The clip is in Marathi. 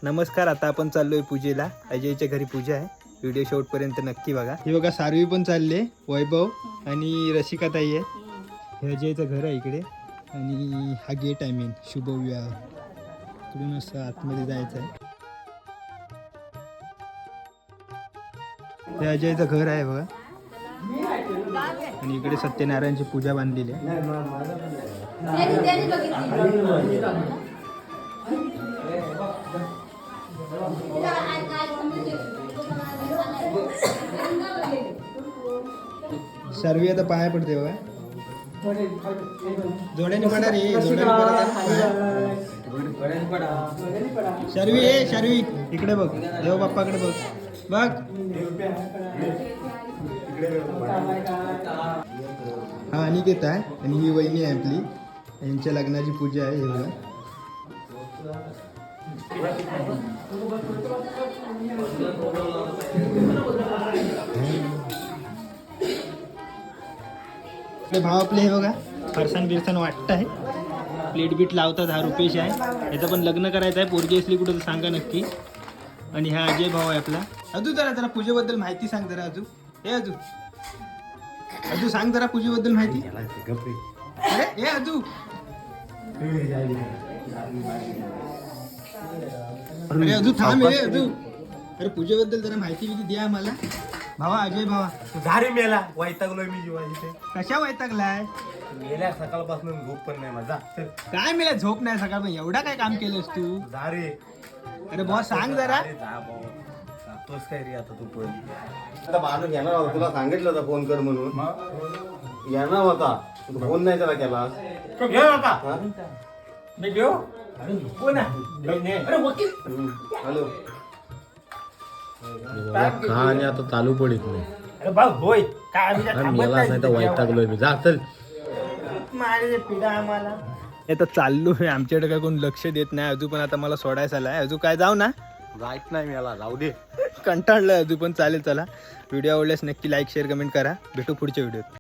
नमस्कार. आता आपण चाललोय पूजेला. अजयच्या घरी पूजा आहे. व्हिडिओ शेवटपर्यंत नक्की बघा. हे बघा सारवी पण चालले, वैभव आणि रसिका ताई आहे. हे अजयचं घर आहे इकडे आणि हा गेट आहे मेन शुभविवाह. इकडून असं आतमध्ये जायचं आहे. हे अजयचं घर आहे बघा. आणि इकडे सत्यनारायणची पूजा बांधलेली आहे. सर्वी आता पाया पडते बघा. जोड्याने पडा रे, शर्वी ए शर्वी इकडे बघ, देव बाप्पाकडे बघ बघ. हा अनिकेत आहे आणि ही वहिनी आहे आपली. यांच्या लग्नाची पूजा आहे. हे बघा भाव आपले. हे बघा फरसाण बिरसाण वाटत आहे. प्लेट बीट लावतात. हा रुपेश आहे. याचं पण लग्न करायचं आहे. पोरगी असली कुठं तर सांगा नक्की. आणि हा अजय भाऊ आहे आपला. अजू जरा पूजेबद्दल माहिती सांग जरा. अजू हे अजू सांग जरा पूजेबद्दल माहिती. अरे अजू अरे अजू थांब. हे अजू अरे पूजेबद्दल जरा माहिती बिती द्या आम्हाला. भावा अजय भावा. झारी मेला वैतागलोय मी जीवा इथे. कशा वैतागलाय? मेल्या सकाळपासून झोप पण नाही माझा. काय मेला झोप नाही सकाळ पण एवढा काय काम केलंस तू? झारे अरे बॉस सांग जरा. तोच काय रे आता तू पण आता माणूस येणार होता. तुला सांगितलं होता फोन कर म्हणून. येणार होता तू फोन नाही त्याला केला. घेऊ नका मी घेऊ. कोण आहे? हॅलो आणि आता चालू पडित नाही. अरे बा होय काय मेलाच नाही तर वैतागलोय मी. जा चल. पिढा आम्हाला. आता चाललो आहे. आमच्याकडे काय कोण लक्ष देत नाही. अजून पण आता मला सोडायचं आलाय. अजून काय जाऊ ना जायच नाही मला. जाऊ दे. कंटाळलं अजून पण. चालेल चला. व्हिडिओ आवडल्यास नक्की लाईक शेअर कमेंट करा. भेटू पुढच्या व्हिडिओत.